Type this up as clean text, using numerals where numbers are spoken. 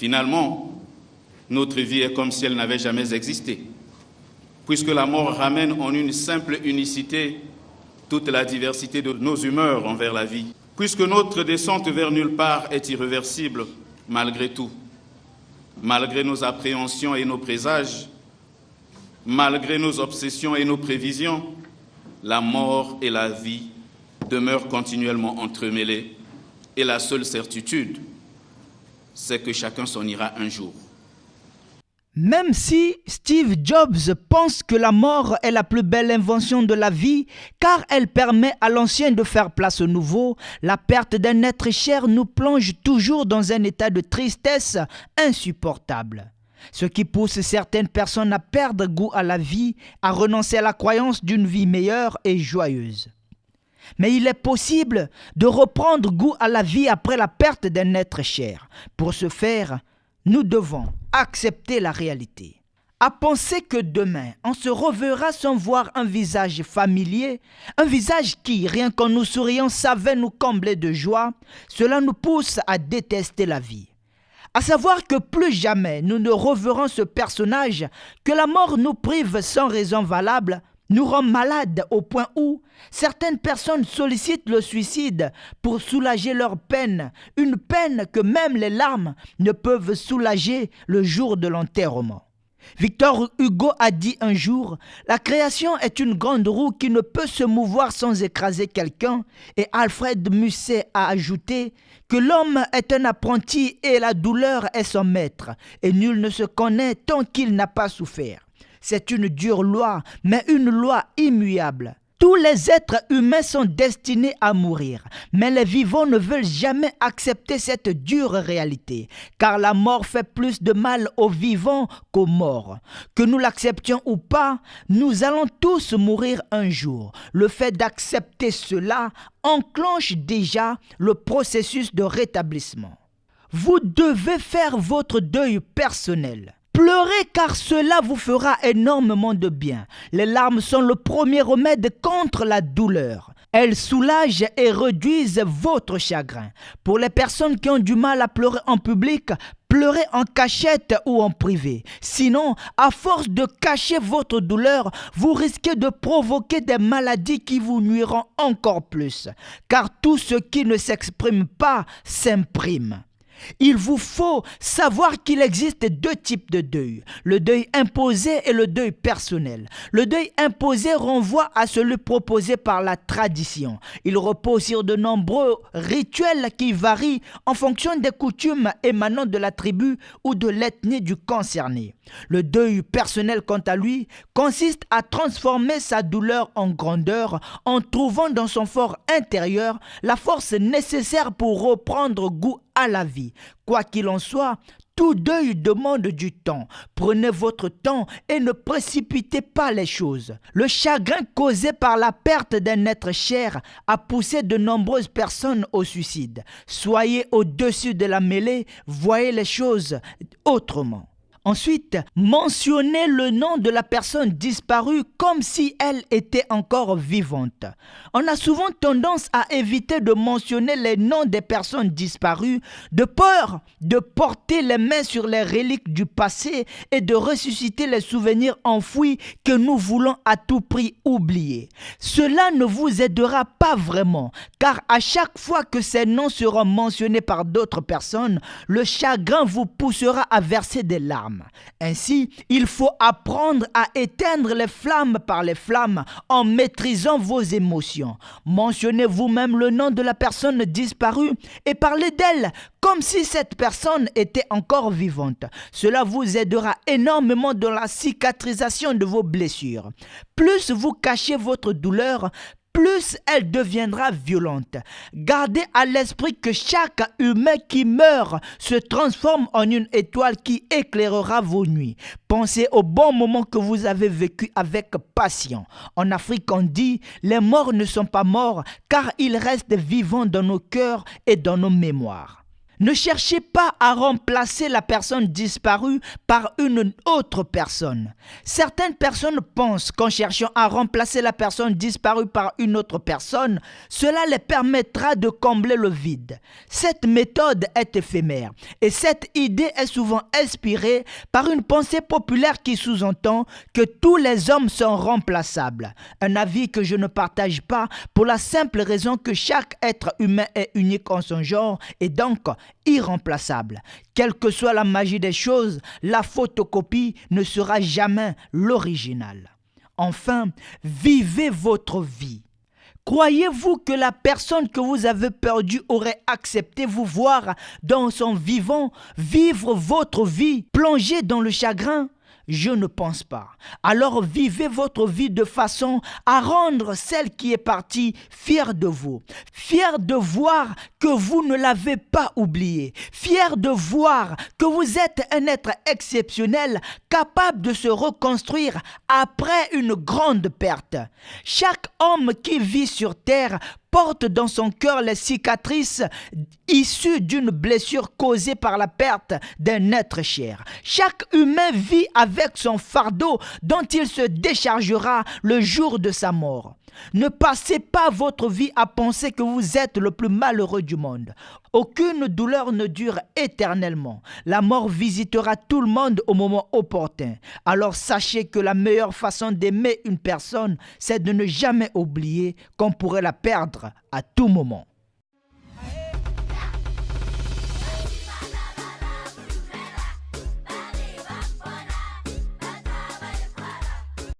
Finalement, notre vie est comme si elle n'avait jamais existé, puisque la mort ramène en une simple unicité toute la diversité de nos humeurs envers la vie, puisque notre descente vers nulle part est irréversible malgré tout, malgré nos appréhensions et nos présages, malgré nos obsessions et nos prévisions, la mort et la vie demeurent continuellement entremêlées et la seule certitude, c'est que chacun s'en ira un jour. Même si Steve Jobs pense que la mort est la plus belle invention de la vie, car elle permet à l'ancien de faire place au nouveau, la perte d'un être cher nous plonge toujours dans un état de tristesse insupportable. Ce qui pousse certaines personnes à perdre goût à la vie, à renoncer à la croyance d'une vie meilleure et joyeuse. Mais il est possible de reprendre goût à la vie après la perte d'un être cher. Pour ce faire, nous devons accepter la réalité. À penser que demain, on se reverra sans voir un visage familier, un visage qui, rien qu'en nous souriant, savait nous combler de joie, cela nous pousse à détester la vie. À savoir que plus jamais nous ne reverrons ce personnage, que la mort nous prive sans raison valable, nous rend malades au point où certaines personnes sollicitent le suicide pour soulager leur peine, une peine que même les larmes ne peuvent soulager le jour de l'enterrement. Victor Hugo a dit un jour « La création est une grande roue qui ne peut se mouvoir sans écraser quelqu'un » et Alfred Musset a ajouté que l'homme est un apprenti et la douleur est son maître et nul ne se connaît tant qu'il n'a pas souffert. C'est une dure loi, mais une loi immuable. Tous les êtres humains sont destinés à mourir, mais les vivants ne veulent jamais accepter cette dure réalité, car la mort fait plus de mal aux vivants qu'aux morts. Que nous l'acceptions ou pas, nous allons tous mourir un jour. Le fait d'accepter cela enclenche déjà le processus de rétablissement. Vous devez faire votre deuil personnel. Pleurez car cela vous fera énormément de bien. Les larmes sont le premier remède contre la douleur. Elles soulagent et réduisent votre chagrin. Pour les personnes qui ont du mal à pleurer en public, pleurez en cachette ou en privé. Sinon, à force de cacher votre douleur, vous risquez de provoquer des maladies qui vous nuiront encore plus. Car tout ce qui ne s'exprime pas s'imprime. Il vous faut savoir qu'il existe deux types de deuil, le deuil imposé et le deuil personnel. Le deuil imposé renvoie à celui proposé par la tradition. Il repose sur de nombreux rituels qui varient en fonction des coutumes émanant de la tribu ou de l'ethnie du concerné. Le deuil personnel, quant à lui, consiste à transformer sa douleur en grandeur en trouvant dans son fort intérieur la force nécessaire pour reprendre goût à la vie. Quoi qu'il en soit, tout deuil demande du temps. Prenez votre temps et ne précipitez pas les choses. Le chagrin causé par la perte d'un être cher a poussé de nombreuses personnes au suicide. Soyez au-dessus de la mêlée, voyez les choses autrement. Ensuite, mentionnez le nom de la personne disparue comme si elle était encore vivante. On a souvent tendance à éviter de mentionner les noms des personnes disparues de peur de porter les mains sur les reliques du passé et de ressusciter les souvenirs enfouis que nous voulons à tout prix oublier. Cela ne vous aidera pas vraiment, car à chaque fois que ces noms seront mentionnés par d'autres personnes, le chagrin vous poussera à verser des larmes. Ainsi, il faut apprendre à éteindre les flammes par les flammes en maîtrisant vos émotions. Mentionnez vous-même le nom de la personne disparue et parlez d'elle comme si cette personne était encore vivante. Cela vous aidera énormément dans la cicatrisation de vos blessures. Plus vous cachez votre douleur, plus elle deviendra violente. Gardez à l'esprit que chaque humain qui meurt se transforme en une étoile qui éclairera vos nuits. Pensez aux bons moments que vous avez vécus avec passion. En Afrique, on dit « Les morts ne sont pas morts car ils restent vivants dans nos cœurs et dans nos mémoires ». Ne cherchez pas à remplacer la personne disparue par une autre personne. Certaines personnes pensent qu'en cherchant à remplacer la personne disparue par une autre personne, cela les permettra de combler le vide. Cette méthode est éphémère et cette idée est souvent inspirée par une pensée populaire qui sous-entend que tous les hommes sont remplaçables. Un avis que je ne partage pas pour la simple raison que chaque être humain est unique en son genre et donc irremplaçable. Quelle que soit la magie des choses, la photocopie ne sera jamais l'original. Enfin, vivez votre vie. Croyez-vous que la personne que vous avez perdue aurait accepté vous voir dans son vivant, vivre votre vie, plonger dans le chagrin? Je ne pense pas. Alors vivez votre vie de façon à rendre celle qui est partie fière de vous. Fière de voir que vous ne l'avez pas oublié. Fière de voir que vous êtes un être exceptionnel, capable de se reconstruire après une grande perte. Chaque homme qui vit sur terre porte dans son cœur les cicatrices issues d'une blessure causée par la perte d'un être cher. Chaque humain vit avec son fardeau dont il se déchargera le jour de sa mort. Ne passez pas votre vie à penser que vous êtes le plus malheureux du monde. Aucune douleur ne dure éternellement. La mort visitera tout le monde au moment opportun. Alors sachez que la meilleure façon d'aimer une personne, c'est de ne jamais oublier qu'on pourrait la perdre à tout moment.